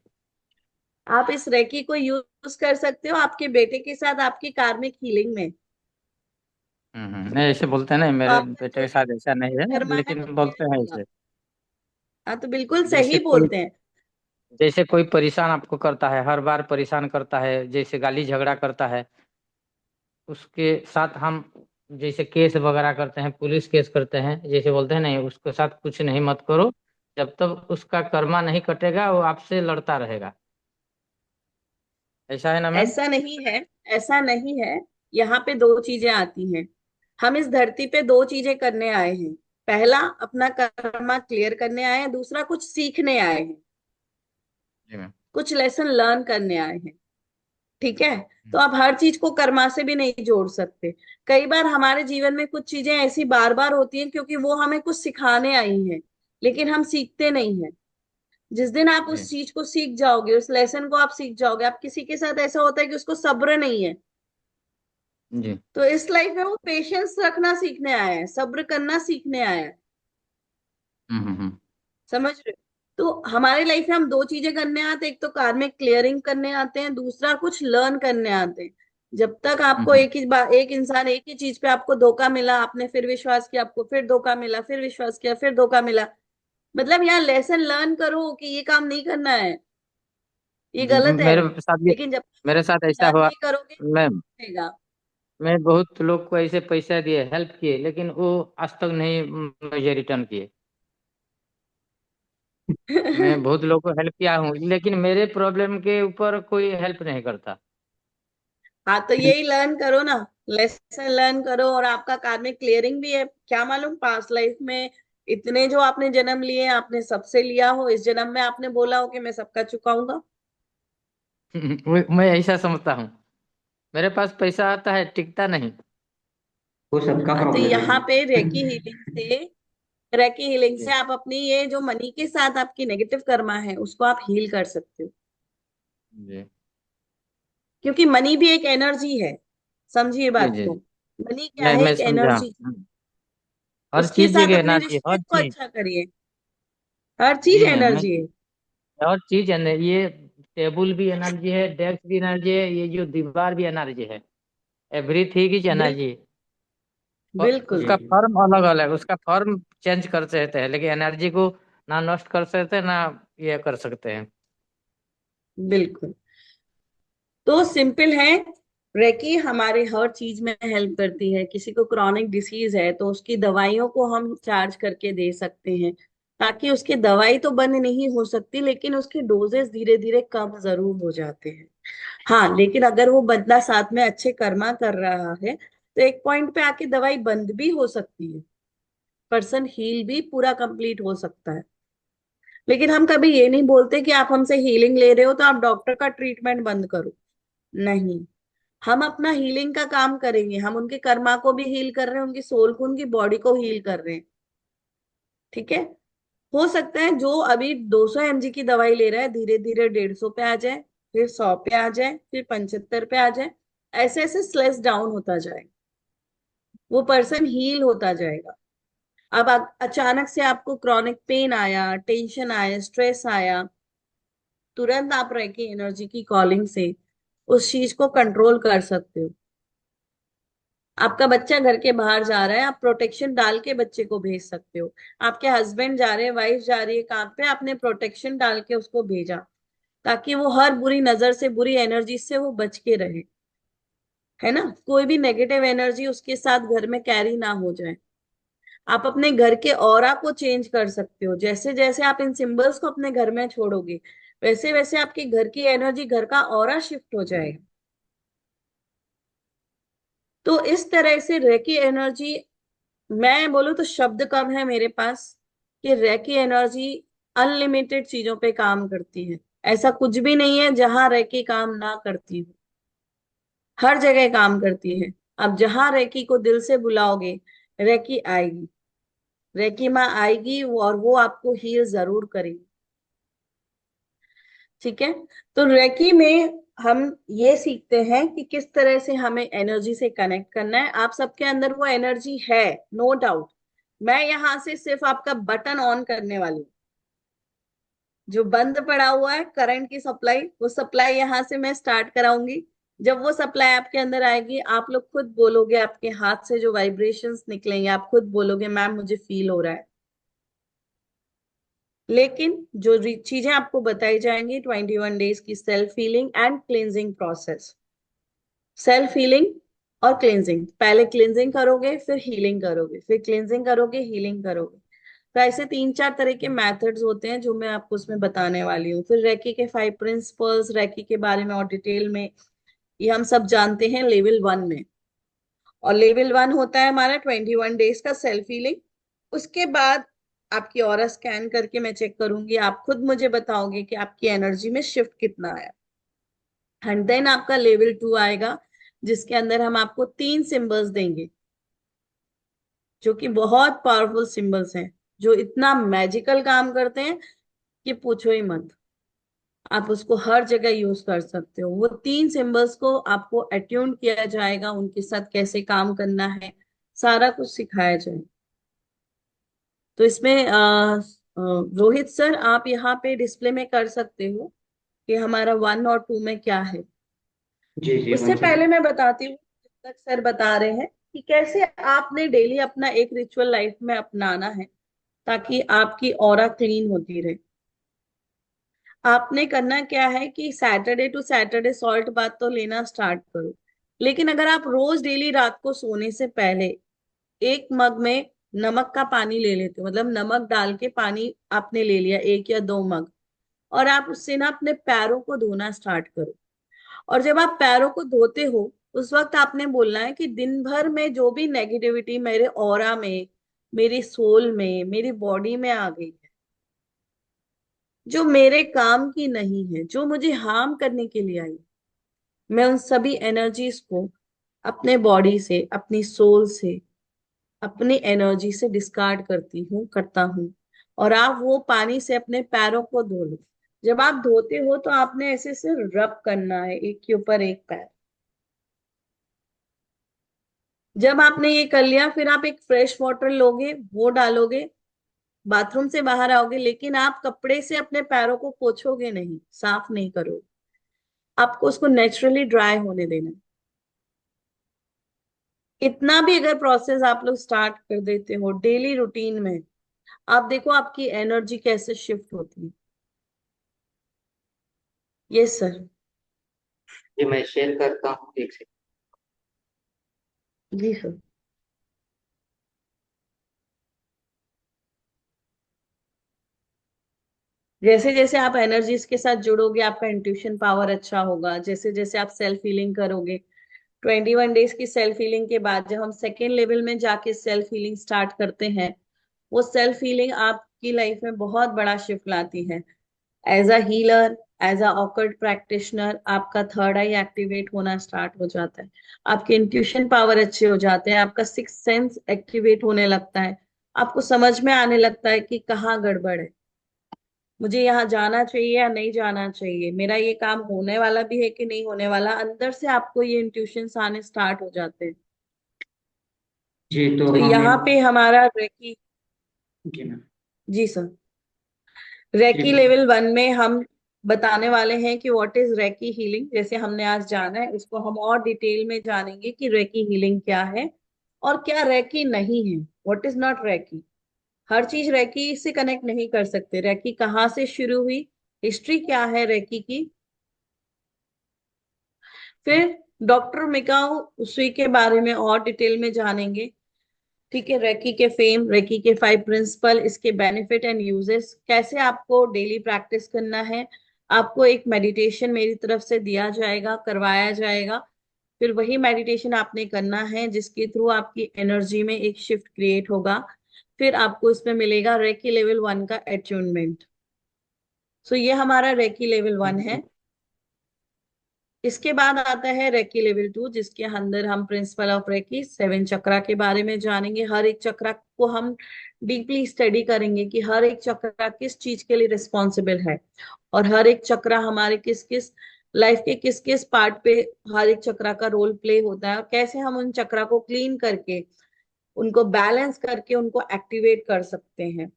आप इस रेकी को यूज कर सकते हो आपके बेटे के साथ आपकी कार्मिक हीलिंग में। नहीं, ऐसे बोलते हैं, नहीं तो मेरे आपका बेटे जो के साथ ऐसा नहीं है, कर्मा है वो लेकिन क्लियर बोलते हैं होगा। ऐसे। हाँ, तो बिल्कुल जैसे सही कोई बोलते हैं। जैसे कोई परेशान आपको करता है, हर बार परेशान करता है, जैसे गाली झगड़ा करता है, उसके साथ हम जैसे केस वगैरह करते हैं, पुलिस केस करते हैं, जैसे बोलते हैं नहीं उसके साथ कुछ नहीं मत करो, जब तक उसका कर्मा नहीं कटेगा वो आपसे लड़ता रहेगा। ऐसा है ना मैम? ऐसा नहीं है, ऐसा नहीं है। यहाँ पे दो चीजें आती हैं। हम इस धरती पे दो चीजें करने आए हैं। पहला, अपना कर्मा क्लियर करने आए हैं। दूसरा, कुछ सीखने आए हैं, जी मैम। कुछ लेसन लर्न करने आए हैं। ठीक है। तो आप हर चीज को कर्मा से भी नहीं जोड़ सकते। कई बार हमारे जीवन में कुछ चीजें ऐसी बार बार होती हैं क्योंकि वो हमें कुछ सिखाने आई हैं, लेकिन हम सीखते नहीं हैं। जिस दिन आप जी उस चीज को सीख जाओगे, उस लेसन को आप सीख जाओगे, आप किसी के साथ ऐसा होता है कि उसको सब्र नहीं है, जी तो इस लाइफ में वो पेशेंस रखना सीखने आया है, सब्र करना सीखने आया है। समझ रहे हो? तो हमारे लाइफ में हम दो चीजें करने आते हैं। एक तो कार्मिक क्लियरिंग करने आते हैं, दूसरा कुछ लर्न करने आते हैं। जब तक आपको हम्म। एक ही बार, एक इंसान, एक ही चीज पे आपको धोखा मिला, आपने फिर विश्वास किया, आपको फिर धोखा मिला, फिर विश्वास किया, फिर धोखा मिला, मतलब यहाँ लेसन लर्न करो कि ये काम नहीं करना है, ये जी गलत है। मेरे साथ भी लेकिन जब मेरे साथ ऐसा लर्न हुआ नहीं करोगे मैम। रहेगा। मैं बहुत लोग को ऐसे पैसा दिए, हेल्प किए, लेकिन वो आज तक नहीं मुझे रिटर्न किए। मैं बहुत लोग को हेल्प किया हूँ, लेकिन मेरे प्रॉब्लम के ऊपर कोई हेल्प नहीं करता। हाँ, तो यही लर्न करो ना, लेसन लर्न करो। और आपका कार्मिक क्लियरिंग भी है, क्या मालूम पास्ट लाइफ में इतने जो आपने जन्म लिए, आपने सबसे लिया हो, इस जन्म में आपने बोला हो कि मैं सबका चुकाऊंगा। मैं ऐसा समझता हूँ। मेरे पास पैसा आता है, टिकता नहीं। वो सबका हाँ, तो प्रॉब्लम है। यहाँ पे रेकी हीलिंग से जी आप अपनी ये जो मनी के साथ आपकी नेगेटिव कर्मा है उसको आप हील कर सकते हो। जी क्योंकि मनी भी एक एनर्जी है। समझिए जी बात जी को। मनी क्या नहीं है? मैं एक समझा। एनर्जी। हर उसके चीज साथ जगह अपने एनर्जी, रिश्ते हर को चीज। अच्छा करिए। हर चीज जी मैम मैं, एनर्जी है। हर चीज ये टेबल भी एनर्जी है, डेस्क भी एनर्जी है, ये जो दीवार भी एनर्जी है। एवरीथिंग इज बिल्कुल एनर्जी। और बिल्कुल। उसका जी फॉर्म अलग अलग, उसका फॉर्म चेंज करते रहते हैं, लेकिन एनर्जी को ना नष्ट कर सकते हैं, ना ये कर सकते हैं। बिल्कुल। तो सिंपल है। रेकी हमारे हर चीज में हेल्प करती है। किसी को क्रॉनिक डिसीज है तो उसकी दवाइयों को हम चार्ज करके दे सकते हैं, ताकि उसकी दवाई तो बंद नहीं हो सकती, लेकिन उसके डोजेस धीरे धीरे कम जरूर हो जाते हैं। हाँ, लेकिन अगर वो बंदा साथ में अच्छे कर्मा कर रहा है तो एक पॉइंट पे आके दवाई बंद भी हो सकती है। पर्सन हील भी पूरा कंप्लीट हो सकता है। लेकिन हम कभी ये नहीं बोलते कि आप हमसे हीलिंग ले रहे हो तो आप डॉक्टर का ट्रीटमेंट बंद करो। नहीं, हम अपना हीलिंग का काम करेंगे। हम उनके कर्मा को भी हील कर रहे हैं, उनकी सोल को, उनकी बॉडी को हील कर रहे हैं। ठीक है। हो सकता है जो अभी 200 mg की दवाई ले रहा है धीरे धीरे 150 पे आ जाए, फिर 100 पे आ जाए, फिर 75 पे आ जाए। ऐसे ऐसे स्लेस डाउन होता जाएगा, वो पर्सन हील होता जाएगा। अब अचानक से आपको क्रॉनिक पेन आया, टेंशन आया, स्ट्रेस आया, तुरंत आप रेकी एनर्जी की कॉलिंग से उस चीज को कंट्रोल कर सकते हो। आपका बच्चा घर के बाहर जा रहा है, आप प्रोटेक्शन डाल के बच्चे को भेज सकते हो। आपके हस्बैंड जा रहे हैं, वाइफ जा रही है काम पे, आपने प्रोटेक्शन डाल के उसको भेजा, ताकि वो हर बुरी नजर से, बुरी एनर्जी से वो बच के रहे। है ना? कोई भी नेगेटिव एनर्जी उसके साथ घर में कैरी ना हो जाए। आप अपने घर के ऑरा को चेंज कर सकते हो। जैसे जैसे आप इन सिंबल्स को अपने घर में छोड़ोगे, वैसे वैसे आपके घर की एनर्जी, घर का ऑरा शिफ्ट हो जाएगा। तो इस तरह से रेकी एनर्जी, मैं बोलूँ तो शब्द कम है मेरे पास कि रेकी एनर्जी अनलिमिटेड चीजों पे काम करती है। ऐसा कुछ भी नहीं है जहां रेकी काम ना करती हो। हर जगह काम करती है। अब जहां रेकी को दिल से बुलाओगे, रेकी आएगी। रेकी माँ आएगी और वो आपको हील जरूर करेगी। ठीक है। तो रेकी में हम ये सीखते हैं कि किस तरह से हमें एनर्जी से कनेक्ट करना है। आप सबके अंदर वो एनर्जी है, नो डाउट। मैं यहां से सिर्फ आपका बटन ऑन करने वाली हूँ। जो बंद पड़ा हुआ है करंट की सप्लाई, वो सप्लाई यहां से मैं स्टार्ट कराऊंगी। जब वो सप्लाई आपके अंदर आएगी, आप लोग खुद बोलोगे, आपके हाथ से जो वाइब्रेशंस निकलेंगे, आप खुद बोलोगे मैम मुझे फील हो रहा है। लेकिन जो चीजें आपको बताई जाएंगी 21 डेज की self healing and cleansing process. Self healing और क्लींजिंग, पहले क्लींजिंग करोगे, फिर हीलिंग करोगे, फिर क्लींजिंग करोगे, हीलिंग करोगे। तो ऐसे 3-4 तरह के मेथड्स होते हैं जो मैं आपको उसमें बताने वाली हूँ। फिर रैकी के 5 प्रिंसिपल्स, रैकी के बारे में और डिटेल में ये हम सब जानते हैं लेवल 1 में। और लेवल 1 होता है हमारा 21 डेज का सेल्फ हीलिंग। उसके बाद आपकी ऑरा स्कैन करके मैं चेक करूंगी, आप खुद मुझे बताओगे कि आपकी एनर्जी में शिफ्ट कितना आया। एंड देन आपका लेवल 2 आएगा, जिसके अंदर हम आपको 3 सिंबल्स देंगे, जो कि बहुत पावरफुल सिंबल्स हैं, जो इतना मैजिकल काम करते हैं कि पूछो ही मत। आप उसको हर जगह यूज कर सकते हो। वो 3 सिंबल्स को आपको अट्यून किया जाएगा, उनके साथ कैसे काम करना है, सारा कुछ सिखाया जाएगा। तो इसमें रोहित सर, आप यहाँ पे डिस्प्ले में कर सकते हो कि हमारा 1 और 2 में क्या है। जी जी उससे वन पहले सेकेंड। मैं बताती हूँ, जब तक सर बता रहे हैं, कि कैसे आपने डेली अपना एक रिचुअल लाइफ में अपनाना है, ताकि आपकी ऑरा क्लीन होती रहे। आपने करना क्या है कि Saturday to Saturday salt bath तो लेना स्टार्ट करो। लेकिन अगर आप रोज डेली रात को सोने से पहले 1 मग में नमक का पानी ले लेते हो, मतलब नमक डाल के पानी आपने ले लिया 1 या 2 मग, और आप उससे ना अपने पैरों को धोना स्टार्ट करो। और जब आप पैरों को धोते हो, उस वक्त आपने बोलना है कि दिन भर में जो भी नेगेटिविटी मेरे ऑरा में, मेरी सोल में, मेरी बॉडी में आ गई है, जो मेरे काम की नहीं है, जो मुझे हार्म करने के लिए आई, मैं उन सभी एनर्जीज को अपने बॉडी से, अपनी सोल से, अपनी एनर्जी से डिस्कार्ड करता हूँ। और आप वो पानी से अपने पैरों को धो लो। जब आप धोते हो तो आपने ऐसे से रब करना है, एक के ऊपर एक पैर। जब आपने ये कर लिया, फिर आप एक फ्रेश वाटर लोगे, वो डालोगे, बाथरूम से बाहर आओगे, लेकिन आप कपड़े से अपने पैरों को पोंछोगे नहीं, साफ नहीं करोगे। आपको उसको नेचुरली ड्राई होने देना है। इतना भी अगर प्रोसेस आप लोग स्टार्ट कर देते हो डेली रूटीन में, आप देखो आपकी एनर्जी कैसे शिफ्ट होती है। Yes sir. ये मैं शेयर करता हूँ, एक सेकंड। जी सर। जैसे जैसे आप एनर्जीज के साथ जुड़ोगे, आपका इंट्यूशन पावर अच्छा होगा। जैसे जैसे आप सेल्फ हीलिंग करोगे, 21 डेज की सेल्फ हीलिंग के बाद जब हम सेकेंड लेवल में जाके सेल्फ हीलिंग स्टार्ट करते हैं, वो सेल्फ हीलिंग आपकी लाइफ में बहुत बड़ा शिफ्ट लाती है। As a healer, as a occult practitioner, आपका थर्ड आई एक्टिवेट होना स्टार्ट हो जाता है। आपके इंट्यूशन पावर अच्छे हो जाते हैं, आपका सिक्स सेंस एक्टिवेट होने लगता है। आपको समझ में आने लगता है कि कहाँ गड़बड़ है, मुझे यहाँ जाना चाहिए या नहीं जाना चाहिए, मेरा ये काम होने वाला भी है कि नहीं होने वाला। अंदर से आपको ये इंट्यूशंस आने स्टार्ट हो जाते हैं। जी तो तो हम यहाँ पे हमारा रेकी। जी मैम। जी सर। जी रेकी लेवल 1 में हम बताने वाले हैं कि व्हाट इज रेकी हीलिंग। जैसे हमने आज जाना है, उसको हम और डिटेल में जानेंगे कि रेकी हीलिंग क्या है और क्या रेकी नहीं है, व्हाट इज नॉट रेकी। हर चीज रेकी से कनेक्ट नहीं कर सकते। रेकी कहाँ से शुरू हुई, हिस्ट्री क्या है रेकी की। फिर डॉक्टर मिकाओ उसी के बारे में और डिटेल में जानेंगे। ठीक है, रेकी के फेम, रेकी के 5 प्रिंसिपल, इसके बेनिफिट एंड यूजेस, कैसे आपको डेली प्रैक्टिस करना है। आपको एक मेडिटेशन मेरी तरफ से दिया जाएगा, करवाया जाएगा। फिर वही मेडिटेशन आपने करना है, जिसके थ्रू आपकी एनर्जी में एक शिफ्ट क्रिएट होगा। फिर आपको इसमें मिलेगा रेकी लेवल 1 का अट्यूनमेंट। सो ये हमारा रेकी लेवल 1 है। इसके बाद आता है रेकी लेवल 2, जिसके अंदर हम प्रिंसिपल ऑफ रेकी 7 चक्रा के बारे में जानेंगे। हर एक चक्रा को हम डीपली स्टडी करेंगे कि हर एक चक्रा किस चीज के लिए रिस्पॉन्सिबल है, और हर एक चक्रा हमारे किस किस लाइफ के किस किस पार्ट पे हर एक चक्रा का रोल प्ले होता है, और कैसे हम उन चक्रा को क्लीन करके, उनको बैलेंस करके, उनको एक्टिवेट कर सकते हैं।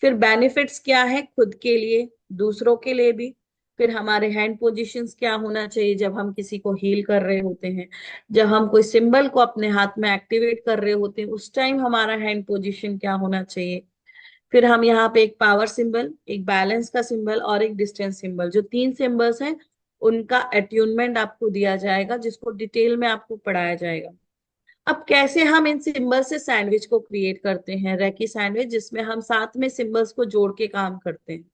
फिर बेनिफिट्स क्या है खुद के लिए, दूसरों के लिए भी। फिर हमारे हैंड पोजीशंस क्या होना चाहिए जब हम किसी को हील कर रहे होते हैं, जब हम कोई सिंबल को अपने हाथ में एक्टिवेट कर रहे होते हैं, उस टाइम हमारा हैंड पोजीशन क्या होना चाहिए। फिर हम यहाँ पे एक पावर सिंबल, एक बैलेंस का सिंबल और एक डिस्टेंस सिंबल, जो 3 सिंबल्स हैं, उनका अट्यूनमेंट आपको दिया जाएगा, जिसको डिटेल में आपको पढ़ाया जाएगा। अब कैसे हम इन सिंबल से सैंडविच को क्रिएट करते हैं, रैकी सैंडविच, जिसमें हम साथ में सिंबल्स को जोड़ के काम करते हैं।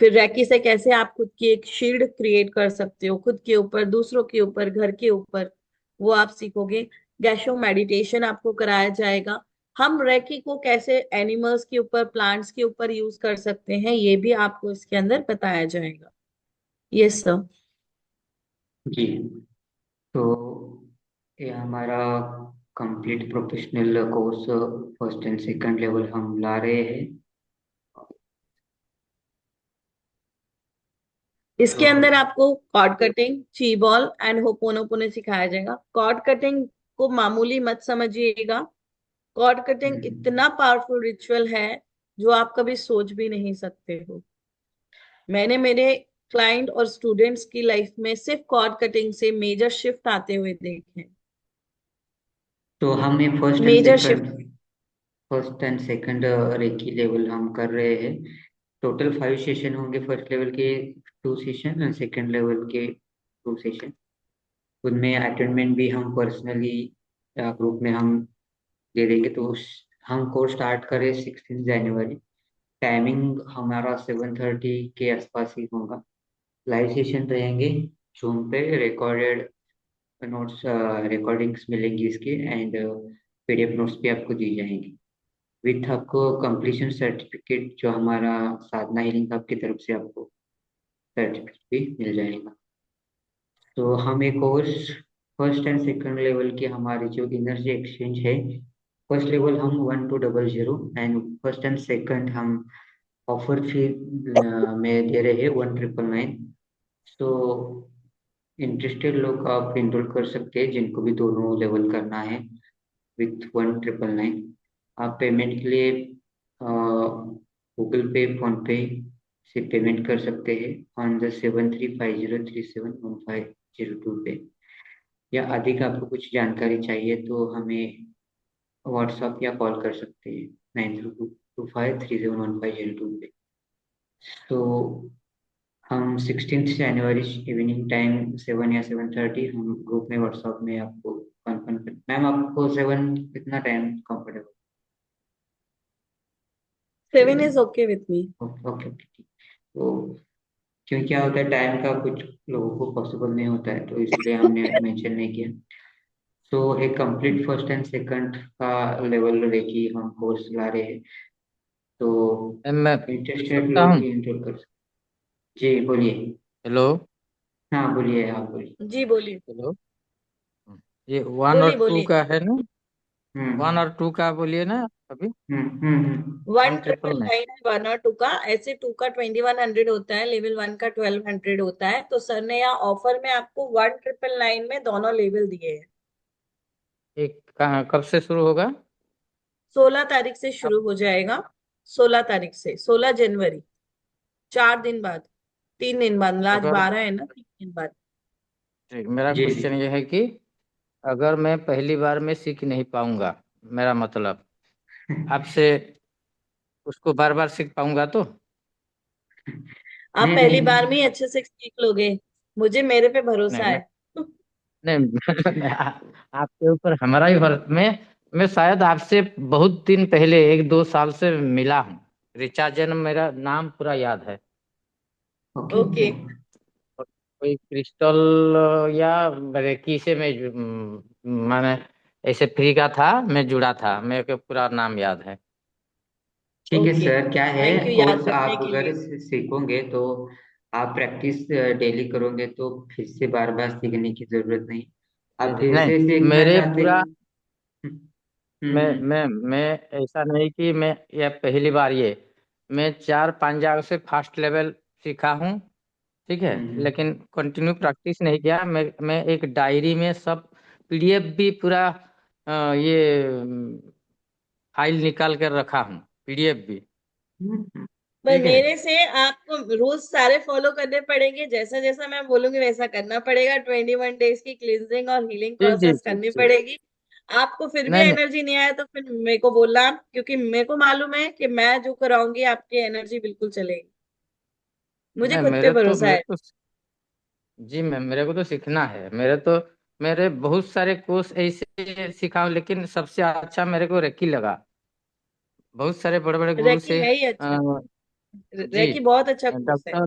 फिर रैकी से कैसे आप खुद की एक शील्ड क्रिएट कर सकते हो, खुद के ऊपर, दूसरों के ऊपर, घर के ऊपर, वो आप सीखोगे। गैशो मेडिटेशन आपको कराया जाएगा। हम रैकी को कैसे एनिमल्स के ऊपर, प्लांट्स के ऊपर यूज कर सकते हैं, ये भी आपको इसके अंदर बताया जाएगा। Yes sir. जी तो ये हमारा complete professional course first and second level हम ला रहे हैं। इसके तो अंदर आपको कॉर्ड कटिंग, ची बॉल एंड होपोनोपोनो सिखाया जाएगा। कॉर्ड कटिंग को मामूली मत समझिएगा। कॉर्ड कटिंग इतना पावरफुल रिचुअल है जो आप कभी सोच भी नहीं सकते हो। मैंने मेरे क्लाइंट और स्टूडेंट्स की लाइफ में सिर्फ कॉर्ड कटिंग से मेजर शिफ्ट आते हुए देखे। तो हम ये major shift. First and second reiki level हम कर रहे हैं। टोटल 5 सेशन होंगे, फर्स्ट लेवल के 2 सेशन एंड सेकंड लेवल के 2 सेशन। उनमें अटेंडमेंट भी हम पर्सनली ग्रुप में हम दे देंगे। तो हम कोर्स स्टार्ट करें 16 जनवरी। टाइमिंग हमारा 7:30 के आसपास ही होगा। लाइव सेशन रहेंगे जूम पे, रिकॉर्डेड नोट्स, रिकॉर्डिंग्स मिलेंगी इसके, एंड पीडीएफ नोट्स भी आपको दी जाएंगी। विथ आपको कंप्लीशन सर्टिफिकेट, जो हमारा साधना हीलिंग हब की तरफ से आपको सर्टिफिकेट भी मिल जाएगा। तो हम एक course first and second level की हमारी जो एनर्जी एक्सचेंज है, फर्स्ट लेवल हम 1200 एंड फर्स्ट एंड सेकंड हम ऑफर फी में दे रहे हैं 1999। तो इंटरेस्टेड लोग आप इनरोल कर सकते हैं, जिनको भी दोनों लेवल करना है विथ 1999। आप पेमेंट के लिए गूगल पे, फोन पे से पेमेंट कर सकते हैं ऑन द 7350371502 पे। या अधिक आपको कुछ जानकारी चाहिए तो हमें व्हाट्सएप या कॉल कर सकते हैं 902253711502 पे। तो हम 16 जनवरी इवनिंग टाइम 7 या 7:30 हम ग्रुप में व्हाट्सएप में आपको कन्फर्म कर। मैम आपको 7 कितना time comfortable? 7 is okay with me. Okay okay ठीक। तो क्योंकि क्या होता है, टाइम का कुछ लोगों को पॉसिबल नहीं होता है, तो इसलिए हमने मेंशन नहीं किया। सो एक कंप्लीट फर्स्ट एंड सेकंड का लेवल रेकी हम कोर्स ला रहे हैं, तो मैं पूछ इंटरेस्टेड सकता लोग हूँ? भी इंटरेस्ट कर सकते। जी बोलिए। हेलो। हाँ बोलिए, आप बोलिए। जी बोलिए। हेलो। ये 1 और बोलिए 2 बोलिए। का है ना? 1 हम्म और 2 का बोलिए ना अभी। वन 1 ट्रिपल ट्रिपल नहीं। नाइन है 1 और 2 का। ऐसे 2 का 2100 होता है, लेवल 1 का 1200 होता है। तो सर ने यहाँ ऑफर में आपको 1999 में दोनों लेवल दिए हैं। एक कब से शुरू होगा? 16 तारीख से आप शुरू हो जाएगा। 16 तारीख से 16 जनवरी, 4 दिन बाद, 3 दिन बाद, आज अगर 12 है ना, 3 दिन बाद। ठीक, मेरा जी जी। क्वेश्चन ये है कि अगर मैं पहली बार में सीख नहीं पाऊंगा, मेरा मतलब आपसे उसको बार बार सीख पाऊंगा तो? आप नहीं पहली बार में नहीं ही अच्छे से सीख लोगे, मुझे मेरे पे भरोसा नहीं है। मैं नहीं आपके ऊपर हमारा ही भरोसा। मैं शायद आपसे बहुत दिन पहले 1-2 साल से मिला हूँ। ऋचा जैन मेरा नाम पूरा याद है। Okay okay. ओके। और कोई क्रिस्टल या रेकी से मैंने ऐसे फ्री का था, मैं जुड़ा था, मेरे को पूरा नाम याद है। ठीक है ओके, सर, क्या है थैंक यू याद कोर्स रखने आप के अगर लिए। सीखोगे तो आप प्रैक्टिस डेली करोगे तो फिर से बार बार सीखने की जरूरत नहीं। जी आप जी फिर नहीं, से सीखना मेरे चाहते। पूरा हम्म मैं हम्म मैं मैं ऐसा नहीं कि मैं यह पहली बार ये मैं 4-5 जगह से फास्ट लेवल सीखा हूँ। ठीक है, हम्म लेकिन कंटिन्यू प्रैक्टिस नहीं किया। मैं एक डायरी में सब पीडीएफ भी पूरा ये फाइल निकाल कर रखा हूँ, पीडीएफ भी। पर ठीक है। मेरे से आपको रूल्स सारे फॉलो करने पड़ेंगे, जैसा जैसा मैं बोलूंगी वैसा करना पड़ेगा। 21 डेज की क्लींजिंग और हीलिंग जी जी प्रोसेस जी करनी जी। पड़ेगी। आपको फिर भी नहीं नहीं एनर्जी नहीं आया तो फिर मेरे को बोलना आप, क्योंकि मेरे को मालूम है कि मैं जो कराऊंगी आपकी एनर्जी बिल्कुल चलेगी। मुझे नहीं, खुद पे भरोसा है। जी मैम, मेरे को तो सीखना है। मेरे बहुत सारे कोर्स ऐसे सीखा हूँ, लेकिन सबसे अच्छा मेरे को रेकी लगा। बहुत सारे बड़े बड़े गुरु रेकी से है ही अ, अच्छा। जी रेकी बहुत अच्छा कोर्स है। डॉक्टर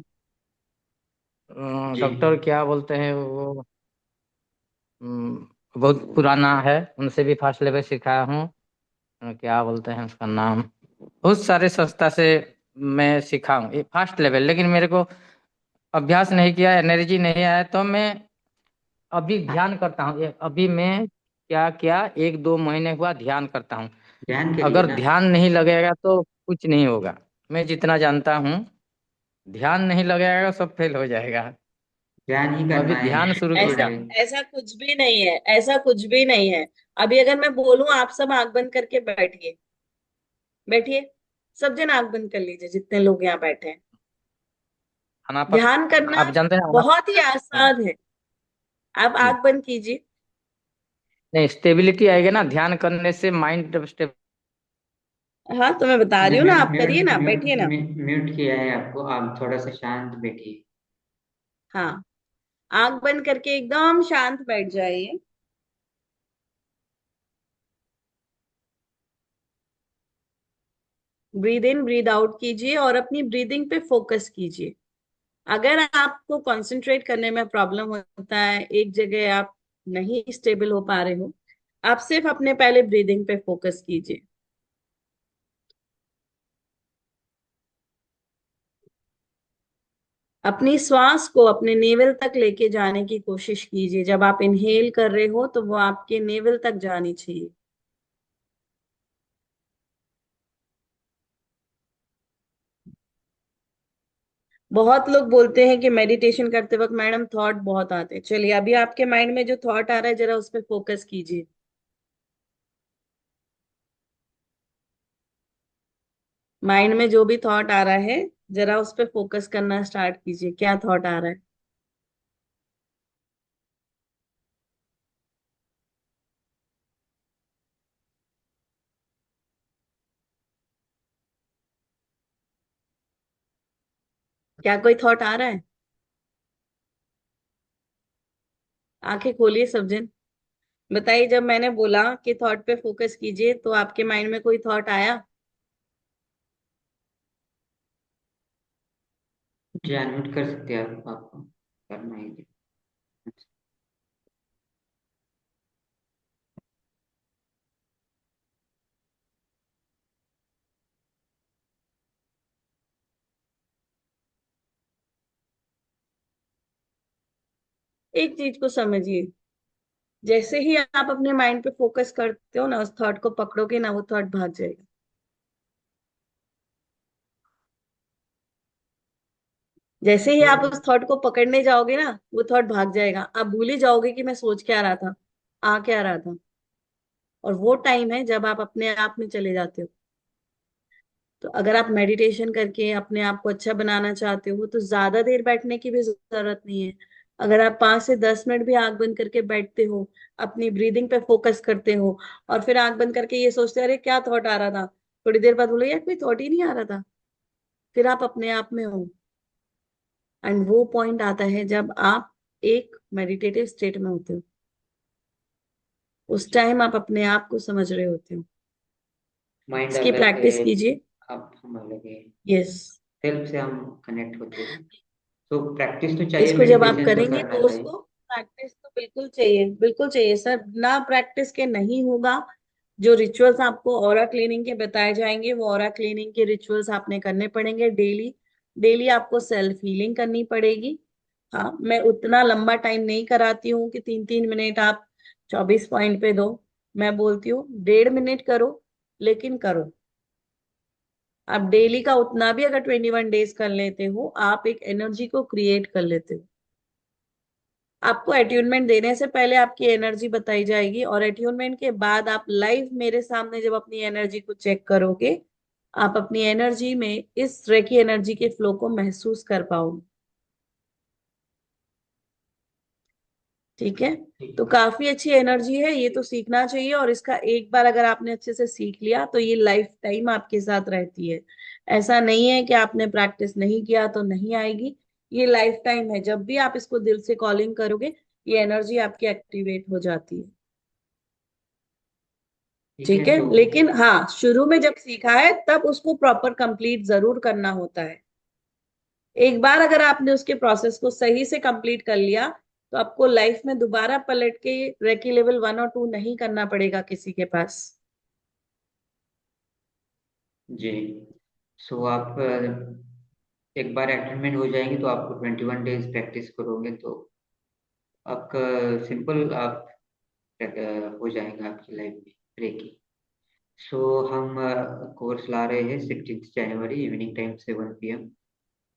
जी डॉक्टर क्या बोलते हैं वो, बहुत पुराना है, उनसे भी फास्ट लेवल सिखाया हूँ। क्या बोलते हैं उसका नाम, बहुत सारे संस्था से मैं सीखा हूँ ये फास्ट लेवल, लेकिन मेरे को अभ्यास नहीं किया, एनर्जी नहीं आया। तो मैं अभी ध्यान करता हूँ। ये अभी मैं क्या क्या 1-2 महीने हुआ ध्यान करता हूँ। ध्यान करिए अगर ना। ध्यान नहीं लगेगा तो कुछ नहीं होगा। मैं जितना जानता हूँ, ध्यान नहीं लगेगा सब फेल हो जाएगा। ध्यान ही अभी करना है ध्यान शुरू ऐसा किया एवरीडे। हूँ। ऐसा कुछ भी नहीं है, ऐसा कुछ भी नहीं है। अभी अगर मैं बोलूं आप सब आंख बंद करके बैठिए, बैठिए। सब जन आंख बंद कर लीजिए, जितने लोग यहाँ बैठे हैं। आनापान, ध्यान करना आप जानते हैं बहुत ही आसान है। आप जी आंख बंद कीजिए। नहीं, स्टेबिलिटी आएगी ना ध्यान करने से, माइंड स्टेबल। हाँ तो मैं बता रही हूँ ना, आप करिए ना, बैठिए ना। म्यूट किया है आपको, आप थोड़ा सा शांत बैठिए। हाँ, आंख बंद करके एकदम शांत बैठ जाइए। ब्रीद इन ब्रीद आउट कीजिए और अपनी ब्रीदिंग पे फोकस कीजिए। अगर आपको कंसंट्रेट करने में प्रॉब्लम होता है, एक जगह आप नहीं स्टेबल हो पा रहे हो, आप सिर्फ अपने पहले ब्रीदिंग पे फोकस कीजिए। अपनी श्वास को अपने नेवल तक लेके जाने की कोशिश कीजिए। जब आप इनहेल कर रहे हो तो वो आपके नेवल तक जानी चाहिए। बहुत लोग बोलते हैं कि मेडिटेशन करते वक्त मैडम थॉट बहुत आते हैं। चलिए अभी आपके माइंड में जो थॉट आ रहा है जरा उस पर फोकस कीजिए। माइंड में जो भी थॉट आ रहा है जरा उस पर फोकस करना स्टार्ट कीजिए, क्या थॉट आ रहा है। क्या कोई थॉट आ रहा है? आंखें खोलिए सब जन, बताइए जब मैंने बोला कि थॉट पे फोकस कीजिए तो आपके माइंड में कोई थॉट आया? जी अनम्यूट कर सकते हैं आप, आपको करना है जी। एक चीज को समझिए, जैसे ही आप अपने माइंड पे फोकस करते हो ना, उस थॉट को पकड़ोगे ना, वो थॉट भाग जाएगा। जैसे ही तो आप उस थॉट को पकड़ने जाओगे ना, वो थॉट भाग जाएगा। आप भूल ही जाओगे कि मैं सोच क्या रहा था, आ क्या रहा था। और वो टाइम है जब आप अपने आप में चले जाते हो। तो अगर आप मेडिटेशन करके अपने आप को अच्छा बनाना चाहते हो तो ज्यादा देर बैठने की भी जरूरत नहीं है। अगर आप 5 से 10 मिनट भी आंख बंद करके बैठते हो, अपनी ब्रीदिंग पे फोकस करते हो, और फिर आंख बंद करके ये सोचते अरे क्या थॉट आ रहा था, थोड़ी देर बाद बोलो यार कोई थॉट ही नहीं आ रहा था, फिर आप अपने आप में हो। एंड वो पॉइंट आता है जब आप एक मेडिटेटिव स्टेट में होते हो। उस टाइम आप अपने आप को समझ रहे होते हो। माइंड इसकी अलग है, प्रैक्टिस कीजिए। आप हम अलग है, यस, सेल्फ से हम कनेक्ट होते हैं। तो प्रैक्टिस तो चाहिए, इसको जब आप मेडिटेशन तो करेंगे करना कोर्स चाहिए। को, प्रैक्टिस तो बिल्कुल चाहिए, बिल्कुल चाहिए सर। ना प्रैक्टिस के नहीं होगा। जो रिचुअल्स आपको ऑरा क्लीनिंग के बताए जाएंगे, वो ऑरा क्लीनिंग के रिचुअल्स आपने करने पड़ेंगे डेली। डेली आपको सेल्फ हीलिंग करनी पड़ेगी। हाँ, मैं उतना लंबा टाइम नहीं कराती हूँ कि 3 3 मिनट आप 24 पॉइंट पे दो। मैं बोलती हूँ 1.5 मिनट करो, लेकिन करो। आप डेली का उतना भी अगर 21 डेज कर लेते हो, आप एक एनर्जी को क्रिएट कर लेते हो। आपको अट्यूनमेंट देने से पहले आपकी एनर्जी बताई जाएगी, और अट्यूनमेंट के बाद आप लाइव मेरे सामने जब अपनी एनर्जी को चेक करोगे, आप अपनी एनर्जी में इस रेकी एनर्जी के फ्लो को महसूस कर पाओगे। ठीक है? ठीक। तो काफी अच्छी एनर्जी है, ये तो सीखना चाहिए। और इसका एक बार अगर आपने अच्छे से सीख लिया तो ये लाइफ टाइम आपके साथ रहती है। ऐसा नहीं है कि आपने प्रैक्टिस नहीं किया तो नहीं आएगी। ये लाइफ टाइम है, जब भी आप इसको दिल से कॉलिंग करोगे ये एनर्जी आपकी एक्टिवेट हो जाती है। ठीक है ठीक है, तो लेकिन हाँ, शुरू में जब सीखा है तब उसको प्रॉपर कंप्लीट जरूर करना होता है। एक बार अगर आपने उसके प्रोसेस को सही से कंप्लीट कर लिया तो आपको लाइफ में दोबारा पलट के रेकी लेवल 1 और 2 नहीं करना पड़ेगा किसी के पास। जी, सो आप एक बार अटेनमेंट हो जाएंगे तो आपको 21 डेज प्रैक्टिस करोगे तो आपका सिंपल आप हो जाएगा आपकी लाइफ में रेकी। सो हम कोर्स ला रहे हैं 16 जनवरी evening time 7 PM,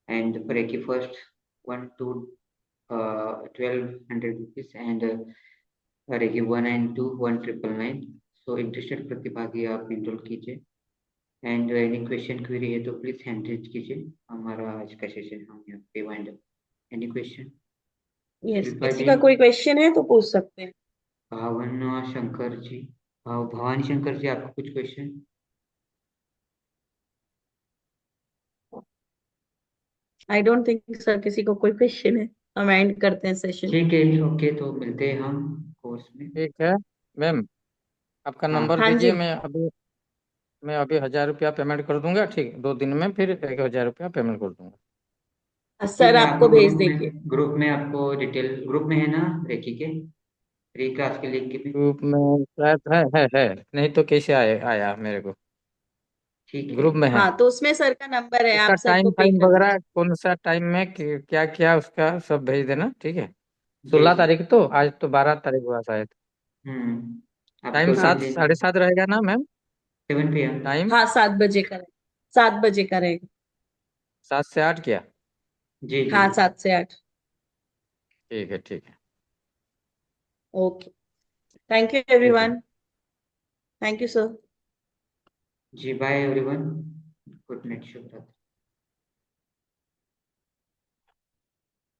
and for reiki first 1 to 1200 rupees, and reiki 1 and 2 1999। So interested प्रतिभागी आप इनरोल कीजिए, एंड एनी क्वेश्चन क्वेरी है तो प्लीज हैंड रेज कीजिए। हमारा आज का सेशन हम यहाँ पे wind up. Any question? Yes, Shilpa किसी जी, का कोई क्वेश्चन है तो पूछ सकते हैं। भावन शंकर जी, भवानी शंकर जी, आपका कुछ question? I don't think sir किसी को कोई क्वेश्चन है। हम एंड करते हैं सेशन। ठीक है, ओके, तो मिलते हैं हम कोर्स में। ठीक है मैम, आपका नंबर हाँ दीजिए। जी। मैं अभी 1,000 रुपया पेमेंट कर दूंगा। ठीक, 2 दिन में फिर 1,000 रुपया पेमेंट कर दूंगा। ठीक सर है, आपको आपको भेज देंगे। ग्रुप में आपको डिटेल ग्रुप में है ना, रेकी के फ्री क्लास के लिंक में। ग्रुप में शायद है। नहीं तो कैसे आया मेरे को? ठीक है। ग्रुप में है। हाँ, तो उसमें सर का नंबर है, उसका आप सर टाइम को पे टाइम कर वगैरह दीजिए। कौन सा टाइम में क्या क्या उसका सब भेज देना, ठीक है। जी सोलह जी। तारीख तो आज तो 12 तारीख हुआ शायद। आप टाइम दो हाँ, तीन सात दिन साढ़े सात रहेगा ना मैम? 7 PM। टाइम हाँ 7 बजे करें, 7 बजे करें। 7 से 8 क्या? जी हाँ, जी 7 से 8। ठीक है, ठीक है। ओके, थैंक यू ठीक है एवरीवन। Thank you sir. जी, बाय एवरीवन, गुड नाइट, शुभ रात्रि।